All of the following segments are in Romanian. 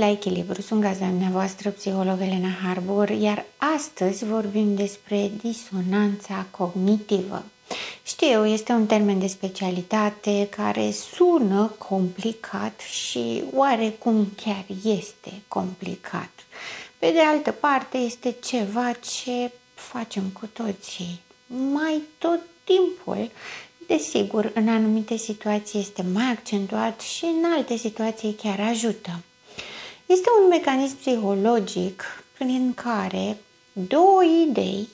la Echilibru, sunt gazda dumneavoastră, psiholog Elena Harbour, iar astăzi vorbim despre disonanța cognitivă. Știu, este un termen de specialitate care sună complicat și oarecum chiar este complicat. Pe de altă parte, este ceva ce facem cu toții mai tot timpul. Desigur, în anumite situații este mai accentuat și în alte situații chiar ajută. Este un mecanism psihologic prin care două idei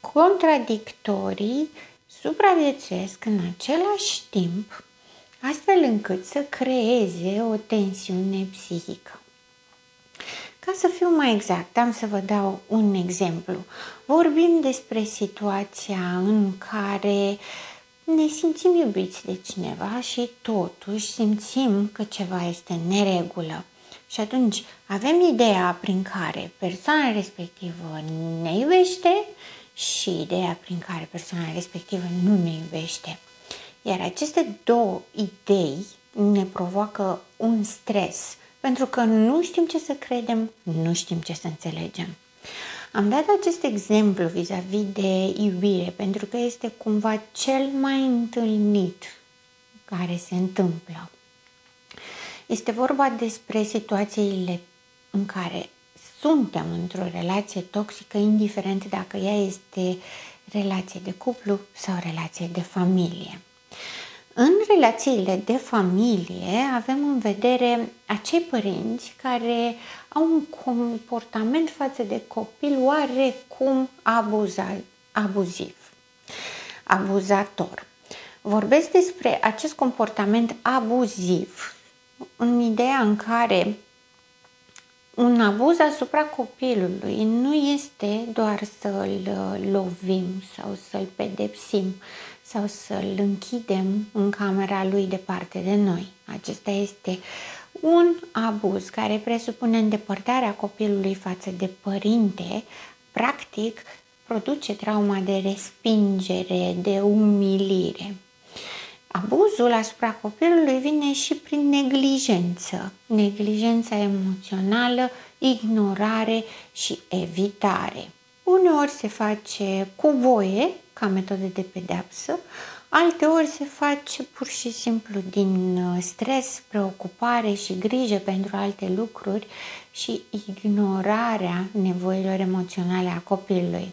contradictorii supraviețuiesc în același timp, astfel încât să creeze o tensiune psihică. Ca să fiu mai exact, am să vă dau un exemplu. Vorbim despre situația în care ne simțim iubiți de cineva și totuși simțim că ceva este în neregulă. Și atunci avem ideea prin care persoana respectivă ne iubește și ideea prin care persoana respectivă nu ne iubește. Iar aceste două idei ne provoacă un stres, pentru că nu știm ce să credem, nu știm ce să înțelegem. Am dat acest exemplu vis-a-vis de iubire, pentru că este cumva cel mai întâlnit care se întâmplă. Este vorba despre situațiile în care suntem într-o relație toxică, indiferent dacă ea este relație de cuplu sau relație de familie. În relațiile de familie avem în vedere acei părinți care au un comportament față de copil oarecum abuziv, abuzator. Vorbesc despre acest comportament abuziv în ideea în care un abuz asupra copilului nu este doar să-l lovim sau să-l pedepsim sau să-l închidem în camera lui departe de noi. Acesta este un abuz care presupune îndepărtarea copilului față de părinte, practic produce trauma de respingere, de umilire. Abuzul asupra copilului vine și prin neglijența emoțională, ignorare și evitare. Uneori se face cu voie, ca metodă de pedeapsă, alteori se face pur și simplu din stres, preocupare și grijă pentru alte lucruri și ignorarea nevoilor emoționale a copilului.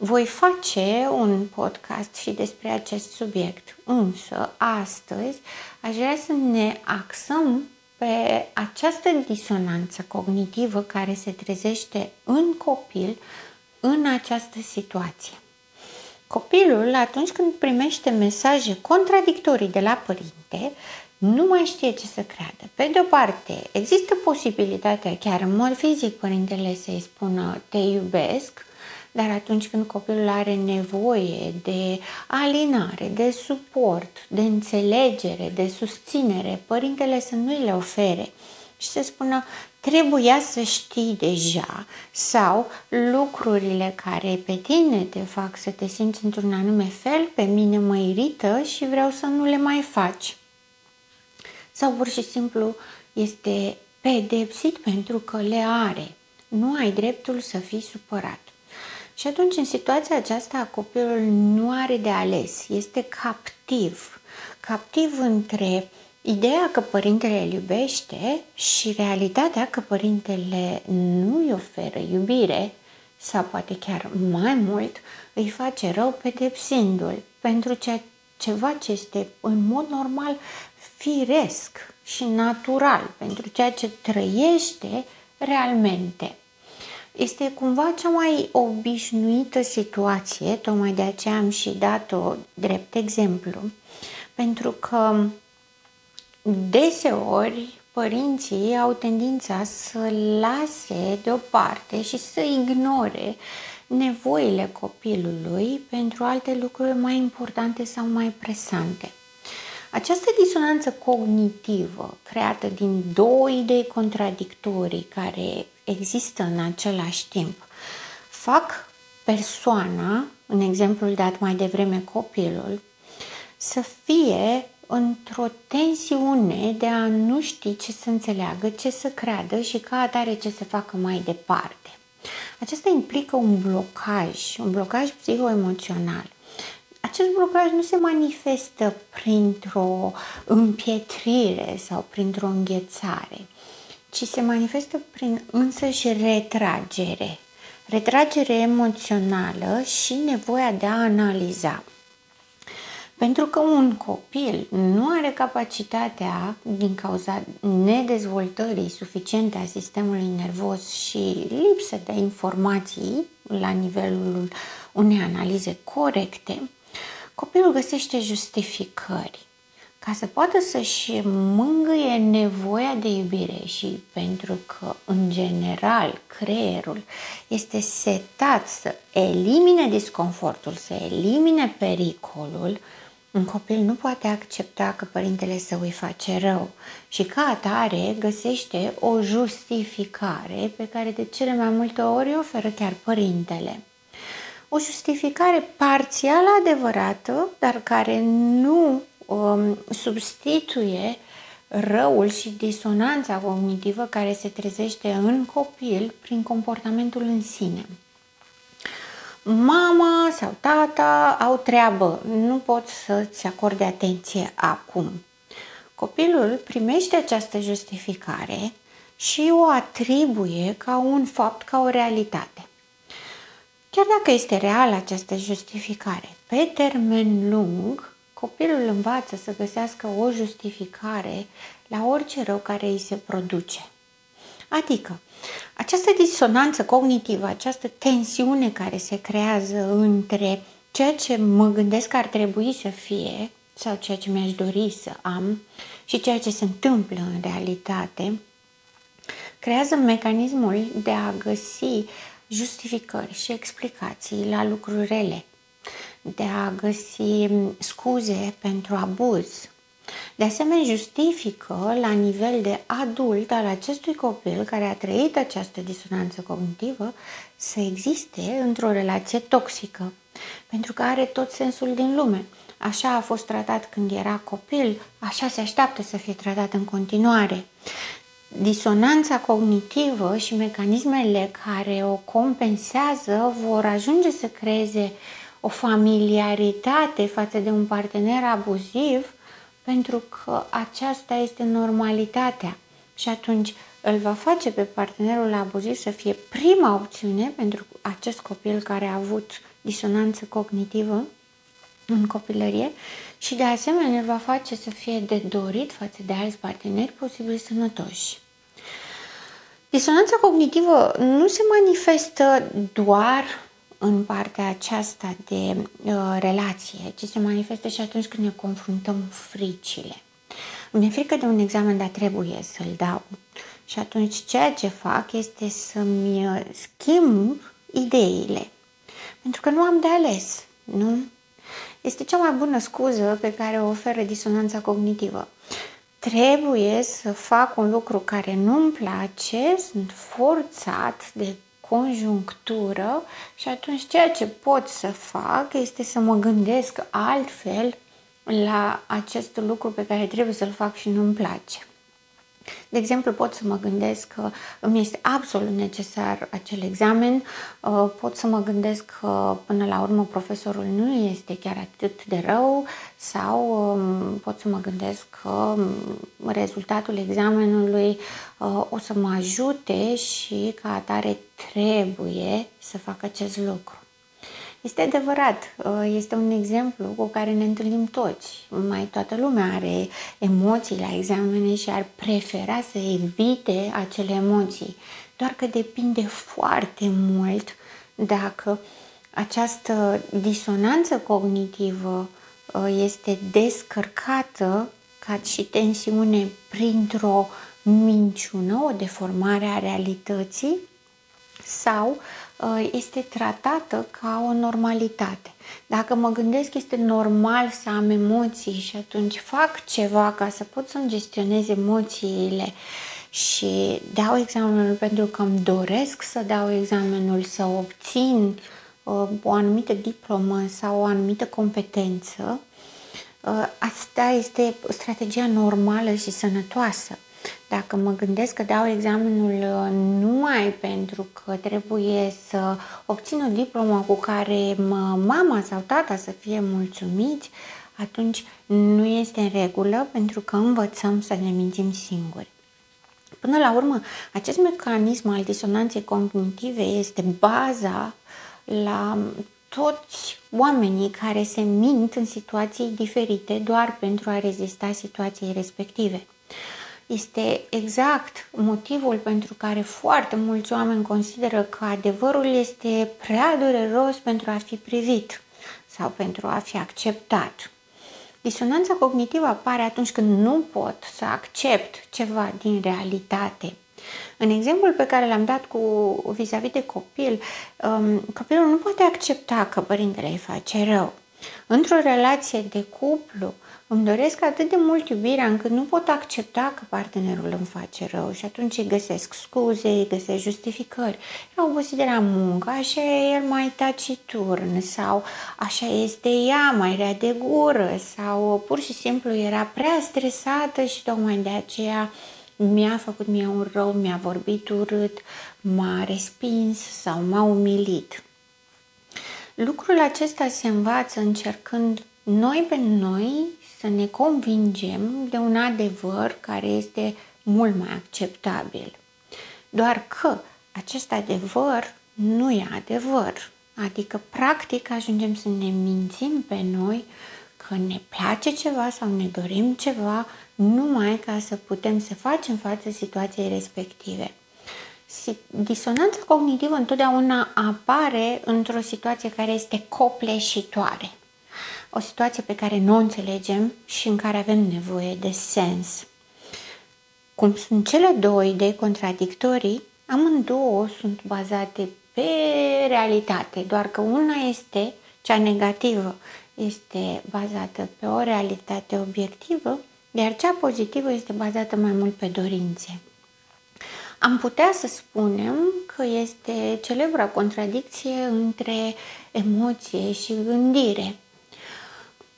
Voi face un podcast și despre acest subiect, însă astăzi aș vrea să ne axăm pe această disonanță cognitivă care se trezește în copil în această situație. Copilul, atunci când primește mesaje contradictorii de la părinte, nu mai știe ce să creadă. Pe de o parte, există posibilitatea, chiar în mod fizic, părintele să-i spună te iubesc, dar atunci când copilul are nevoie de alinare, de suport, de înțelegere, de susținere, părintele să nu le ofere și să spună trebuia să știi deja sau lucrurile care pe tine te fac să te simți într-un anume fel, pe mine mă irită și vreau să nu le mai faci. Sau pur și simplu este pedepsit pentru că le are. Nu ai dreptul să fii supărat. Și atunci, în situația aceasta, copilul nu are de ales, este captiv între ideea că părintele îl iubește și realitatea că părintele nu îi oferă iubire sau poate chiar mai mult îi face rău pedepsindu-l pentru ceva ce este în mod normal firesc și natural, pentru ceea ce trăiește realmente. Este cumva cea mai obișnuită situație, tocmai de aceea am și dat-o drept exemplu, pentru că deseori părinții au tendința să lase deoparte și să ignore nevoile copilului pentru alte lucruri mai importante sau mai presante. Această disonanță cognitivă creată din două idei contradictorii care există în același timp fac persoana, în exemplul dat mai devreme copilul, să fie într-o tensiune de a nu ști ce să înțeleagă, ce să creadă și ca atare ce să facă mai departe. Aceasta implică un blocaj psihoemoțional. Acest blocaj nu se manifestă printr-o împietrire sau printr-o înghețare, ci se manifestă prin însăși retragere. Retragere emoțională și nevoia de a analiza. Pentru că un copil nu are capacitatea, din cauza nedezvoltării suficiente a sistemului nervos și lipsă de informații la nivelul unei analize corecte, copilul găsește justificări ca să poată să-și mângâie nevoia de iubire și pentru că, în general, creierul este setat să elimine disconfortul, să elimine pericolul, un copil nu poate accepta că părintele său îi face rău și ca atare găsește o justificare pe care de cele mai multe ori o oferă chiar părintele. O justificare parțial adevărată, dar care nu substituie răul și disonanța cognitivă care se trezește în copil prin comportamentul în sine. Mama sau tata au treabă, nu pot să-ți acorde atenție acum. Copilul primește această justificare și o atribuie ca un fapt, ca o realitate. Chiar dacă este reală această justificare, pe termen lung, copilul învață să găsească o justificare la orice rău care îi se produce. Adică, această disonanță cognitivă, această tensiune care se creează între ceea ce mă gândesc că ar trebui să fie sau ceea ce mi-aș dori să am și ceea ce se întâmplă în realitate, creează mecanismul de a găsi justificări și explicații la lucruri rele, de a găsi scuze pentru abuz. De asemenea, justifică la nivel de adult al acestui copil care a trăit această disonanță cognitivă să existe într-o relație toxică, pentru că are tot sensul din lume. Așa a fost tratat când era copil, așa se așteaptă să fie tratat în continuare. Disonanța cognitivă și mecanismele care o compensează vor ajunge să creeze o familiaritate față de un partener abuziv, pentru că aceasta este normalitatea și atunci îl va face pe partenerul abuziv să fie prima opțiune pentru acest copil care a avut disonanță cognitivă în copilărie și de asemenea îl va face să fie de dorit față de alți parteneri posibil sănătoși. Disonanța cognitivă nu se manifestă doar în partea aceasta de relație, ci se manifestă și atunci când ne confruntăm fricile. Îmi e frică de un examen, dar trebuie să-l dau. Și atunci ceea ce fac este să-mi schimb ideile. Pentru că nu am de ales, nu? Este cea mai bună scuză pe care o oferă disonanța cognitivă. Trebuie să fac un lucru care nu-mi place, sunt forțat de conjunctură și atunci ceea ce pot să fac este să mă gândesc altfel la acest lucru pe care trebuie să-l fac și nu-mi place. De exemplu, pot să mă gândesc că îmi este absolut necesar acel examen, pot să mă gândesc că până la urmă profesorul nu este chiar atât de rău sau pot să mă gândesc că rezultatul examenului o să mă ajute și ca atare trebuie să fac acest lucru. Este adevărat, este un exemplu cu care ne întâlnim toți. Mai toată lumea are emoții la examene și ar prefera să evite acele emoții. Doar că depinde foarte mult dacă această disonanță cognitivă este descărcată ca și tensiune printr-o minciună, o deformare a realității sau este tratată ca o normalitate. Dacă mă gândesc că este normal să am emoții și atunci fac ceva ca să pot să-mi gestionez emoțiile și dau examenul pentru că îmi doresc să dau examenul, să obțin o anumită diplomă sau o anumită competență, Asta este strategia normală și sănătoasă. Dacă mă gândesc că dau examenul numai pentru că trebuie să obțin o diplomă cu care mama sau tata să fie mulțumiți, atunci nu este în regulă, pentru că învățăm să ne mințim singuri. Până la urmă, acest mecanism al disonanței cognitive este baza la toți oamenii care se mint în situații diferite doar pentru a rezista situației respective. Este exact motivul pentru care foarte mulți oameni consideră că adevărul este prea dureros pentru a fi privit sau pentru a fi acceptat. Disonanța cognitivă apare atunci când nu pot să accept ceva din realitate. În exemplul pe care l-am dat vis-a-vis de copil, copilul nu poate accepta că părintele îi face rău. Într-o relație de cuplu, îmi doresc atât de mult iubirea încât nu pot accepta că partenerul îmi face rău și atunci îi găsesc scuze, îi găsesc justificări. Era obosit de la muncă, așa e el mai taciturn sau așa este ea mai rea de gură sau pur și simplu era prea stresată și tocmai de aceea mi-a făcut mie un rău, mi-a vorbit urât, m-a respins sau m-a umilit. Lucrul acesta se învață încercând noi pe noi să ne convingem de un adevăr care este mult mai acceptabil. Doar că acest adevăr nu e adevăr. Adică, practic, ajungem să ne mințim pe noi că ne place ceva sau ne dorim ceva numai ca să putem să facem față situației respective. Disonanța cognitivă întotdeauna apare într-o situație care este copleșitoare. O situație pe care nu o înțelegem și în care avem nevoie de sens. Cum sunt cele două idei contradictorii, amândouă sunt bazate pe realitate, doar că una este cea negativă, este bazată pe o realitate obiectivă, iar cea pozitivă este bazată mai mult pe dorințe. Am putea să spunem că este celebra contradicție între emoție și gândire.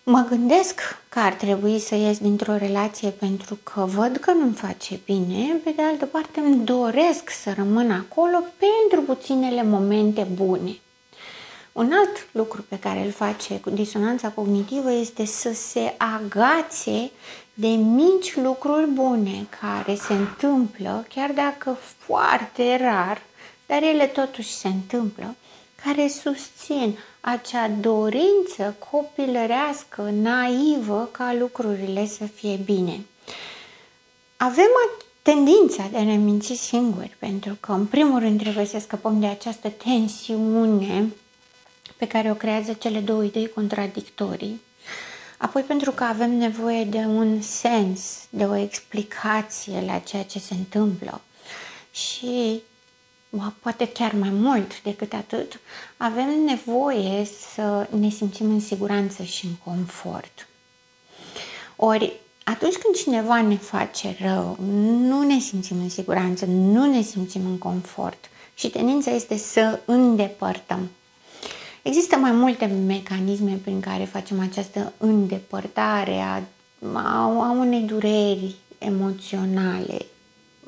Mă gândesc că ar trebui să ies dintr-o relație pentru că văd că nu-mi face bine, pe de altă parte îmi doresc să rămân acolo pentru puținele momente bune. Un alt lucru pe care îl face cu disonanța cognitivă este să se agațe de mici lucruri bune care se întâmplă, chiar dacă foarte rar, dar ele totuși se întâmplă, care susțin acea dorință copilărească, naivă, ca lucrurile să fie bine. Avem tendința de a ne minți singuri, pentru că, în primul rând, trebuie să scăpăm de această tensiune pe care o creează cele două idei contradictorii. Apoi pentru că avem nevoie de un sens, de o explicație la ceea ce se întâmplă. Și poate chiar mai mult decât atât, avem nevoie să ne simțim în siguranță și în confort. Ori, atunci când cineva ne face rău, nu ne simțim în siguranță, nu ne simțim în confort și tendința este să îndepărtăm. Există mai multe mecanisme prin care facem această îndepărtare a unei dureri emoționale.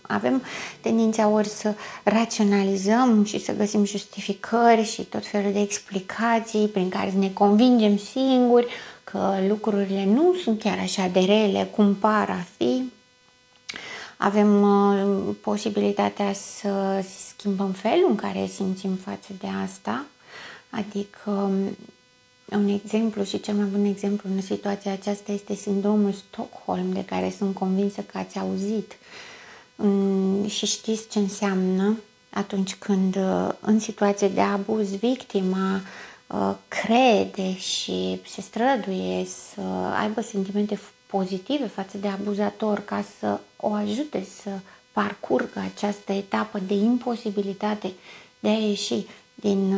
Avem tendința ori să raționalizăm și să găsim justificări și tot felul de explicații prin care să ne convingem singuri că lucrurile nu sunt chiar așa de rele cum par a fi. Avem posibilitatea să schimbăm felul în care simțim față de asta. Adică, un exemplu și cel mai bun exemplu în situația aceasta este sindromul Stockholm, de care sunt convinsă că ați auzit. Și știți ce înseamnă atunci când, în situație de abuz, victima crede și se străduie să aibă sentimente pozitive față de abuzator ca să o ajute să parcurgă această etapă de imposibilitate de a ieși din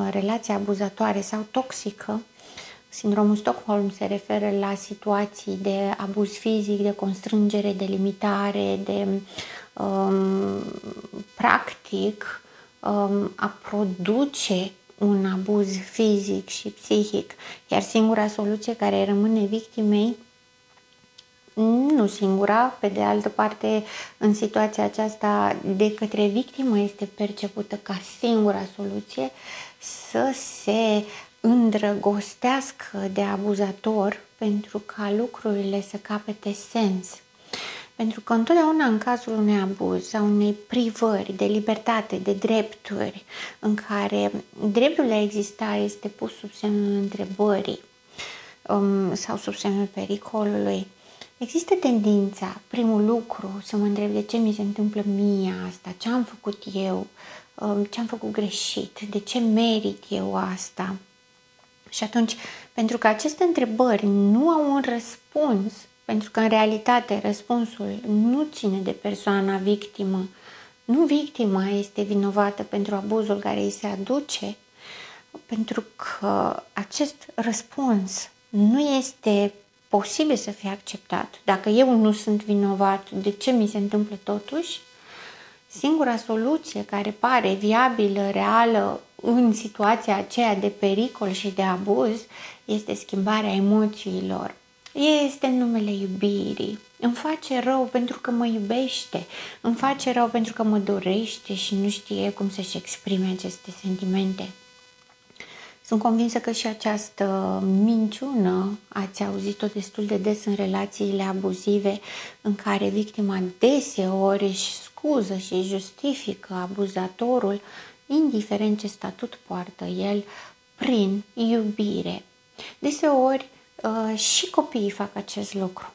relația abuzatoare sau toxică. Sindromul Stockholm se referă la situații de abuz fizic, de constrângere, de limitare, de practic a produce un abuz fizic și psihic, iar singura soluție care rămâne victimei, nu singura, pe de altă parte, în situația aceasta, de către victimă este percepută ca singura soluție să se îndrăgostească de abuzator pentru ca lucrurile să capete sens. Pentru că întotdeauna în cazul unui abuz sau unei privări de libertate, de drepturi, în care dreptul de a exista este pus sub semnul întrebării sau sub semnul pericolului, există tendința, primul lucru, să mă întreb de ce mi se întâmplă mie asta, ce am făcut eu, ce am făcut greșit, de ce merit eu asta. Și atunci, pentru că aceste întrebări nu au un răspuns, pentru că în realitate răspunsul nu ține de persoana victimă, nu victima este vinovată pentru abuzul care îi se aduce, pentru că acest răspuns nu este posibil să fie acceptat. Dacă eu nu sunt vinovat, de ce mi se întâmplă totuși? Singura soluție care pare viabilă, reală, în situația aceea de pericol și de abuz, este schimbarea emoțiilor. Este în numele iubirii. Îmi face rău pentru că mă iubește, îmi face rău pentru că mă dorește și nu știe cum să-și exprime aceste sentimente. Sunt convinsă că și această minciună ați auzit-o destul de des în relațiile abuzive, în care victima deseori își scuză și justifică abuzatorul, indiferent ce statut poartă el, prin iubire. Deseori și copiii fac acest lucru.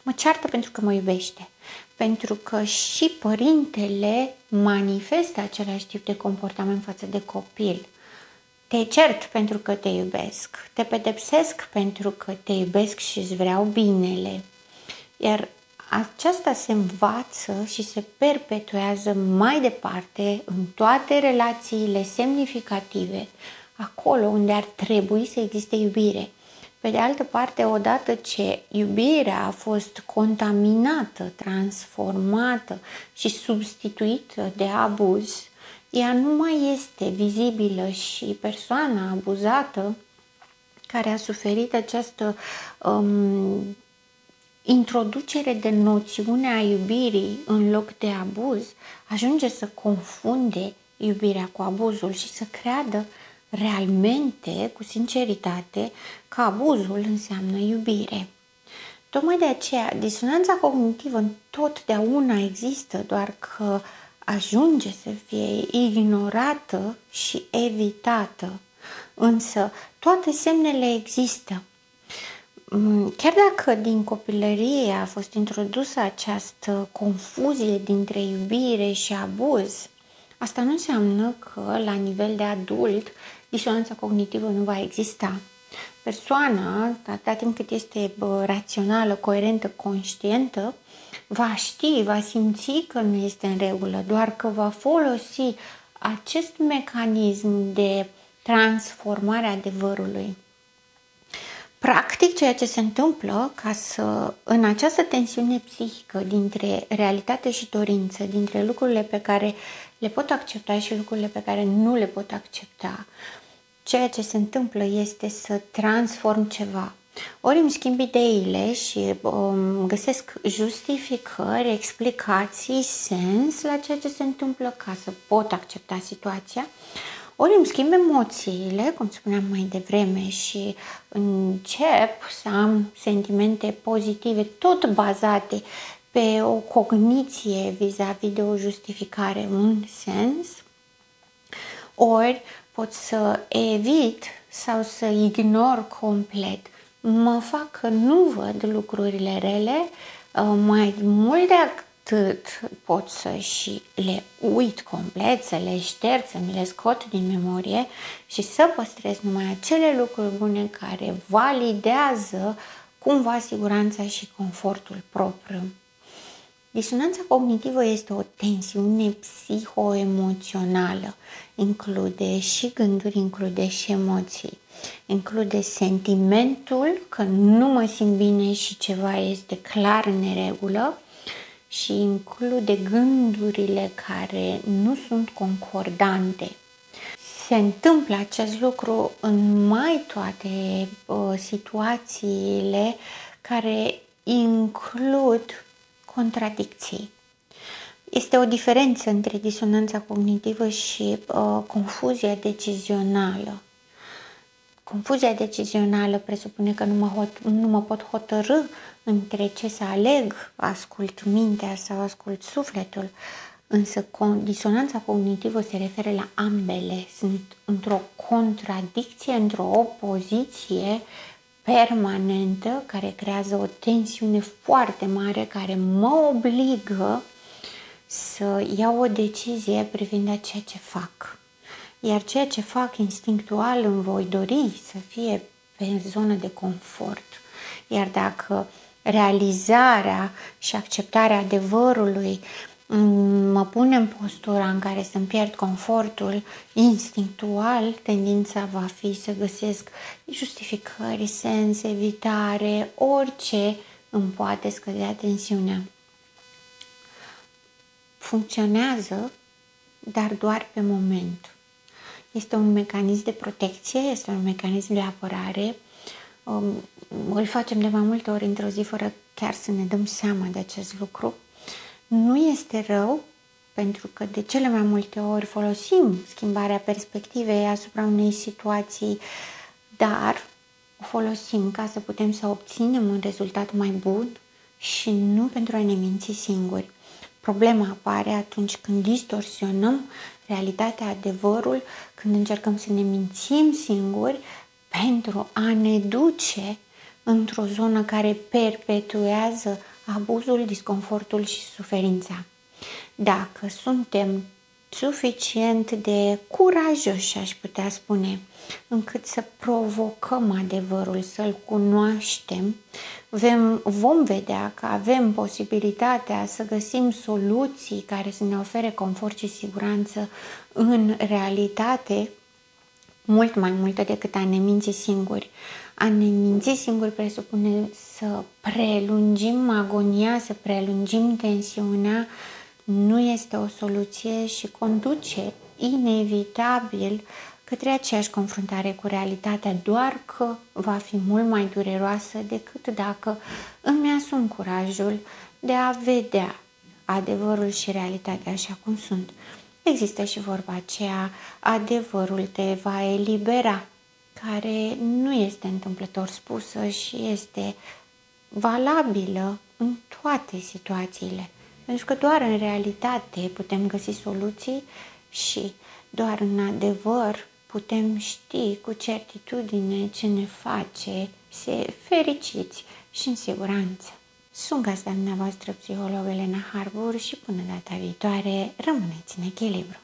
Mă ceartă pentru că mă iubește, pentru că și părintele manifestă același tip de comportament față de copil. Te cert pentru că te iubesc, te pedepsesc pentru că te iubesc și îți vreau binele. Iar aceasta se învață și se perpetuează mai departe în toate relațiile semnificative, acolo unde ar trebui să existe iubire. Pe de altă parte, odată ce iubirea a fost contaminată, transformată și substituită de abuz, ea nu mai este vizibilă și persoana abuzată care a suferit această introducere de noțiune a iubirii în loc de abuz, ajunge să confunde iubirea cu abuzul și să creadă realmente, cu sinceritate, că abuzul înseamnă iubire. Tocmai de aceea, disonanța cognitivă întotdeauna există, doar că ajunge să fie ignorată și evitată. Însă toate semnele există. Chiar dacă din copilărie a fost introdusă această confuzie dintre iubire și abuz, asta nu înseamnă că la nivel de adult disonanța cognitivă nu va exista. Persoana, atâta timp cât este rațională, coerentă, conștientă, va ști, va simți că nu este în regulă, doar că va folosi acest mecanism de transformare a adevărului. Practic, ceea ce se întâmplă în această tensiune psihică dintre realitate și dorință, dintre lucrurile pe care le pot accepta și lucrurile pe care nu le pot accepta, ceea ce se întâmplă este să transform ceva. Ori îmi schimb ideile și găsesc justificări, explicații, sens la ceea ce se întâmplă ca să pot accepta situația, ori îmi schimb emoțiile, cum spuneam mai devreme, și încep să am sentimente pozitive, tot bazate pe o cogniție vis-a-vis de o justificare, un sens, ori pot să evit sau să ignor complet. Mă fac că nu văd lucrurile rele, mai mult de atât pot să și le uit complet, să le șterg, să mi le scot din memorie și să păstrez numai acele lucruri bune care validează cumva siguranța și confortul propriu. Disonanța cognitivă este o tensiune psihoemoțională. Include și gânduri, include și emoții. Include sentimentul că nu mă simt bine și ceva este clar în neregulă și include gândurile care nu sunt concordante. se întâmplă acest lucru în mai toate situațiile care includ contradicții. Este o diferență între disonanța cognitivă și confuzia decizională. Confuzia decizională presupune că nu mă pot hotărî între ce să aleg, ascult mintea sau ascult sufletul, însă disonanța cognitivă se referă la ambele. Sunt într-o contradicție, într-o opoziție permanentă care creează o tensiune foarte mare care mă obligă să iau o decizie privind a ceea ce fac. Iar ceea ce fac instinctual îmi voi dori să fie pe zonă de confort. Iar dacă realizarea și acceptarea adevărului mă pune în postura în care să-mi pierd confortul, instinctual tendința va fi să găsesc justificări, sens, evitare, orice îmi poate scădea tensiunea. Funcționează, dar doar pe moment. Este un mecanism de protecție, este un mecanism de apărare. Îl facem de mai multe ori într-o zi fără chiar să ne dăm seama de acest lucru. Nu este rău, pentru că de cele mai multe ori folosim schimbarea perspectivei asupra unei situații, dar o folosim ca să putem să obținem un rezultat mai bun și nu pentru a ne minți singuri. Problema apare atunci când distorsionăm realitatea, adevărul, când încercăm să ne mințim singuri pentru a ne duce într-o zonă care perpetuează abuzul, disconfortul și suferința. Dacă suntem suficient de curajoși, aș putea spune, încât să provocăm adevărul, să-l cunoaștem, vom vedea că avem posibilitatea să găsim soluții care să ne ofere confort și siguranță în realitate mult mai multe decât a ne minți singuri. A ne minți singuri presupune să prelungim agonia, să prelungim tensiunea, nu este o soluție și conduce inevitabil către aceeași confruntare cu realitatea, doar că va fi mult mai dureroasă decât dacă îmi asum curajul de a vedea adevărul și realitatea așa cum sunt. Există și vorba aceea, adevărul te va elibera, care nu este întâmplător spusă și este valabilă în toate situațiile. Pentru că doar în realitate putem găsi soluții și doar în adevăr putem ști cu certitudine ce ne face fericiți și în siguranță. Sunt gazda dumneavoastră, psiholog Elena Harbour, și până data viitoare, rămâneți în echilibru.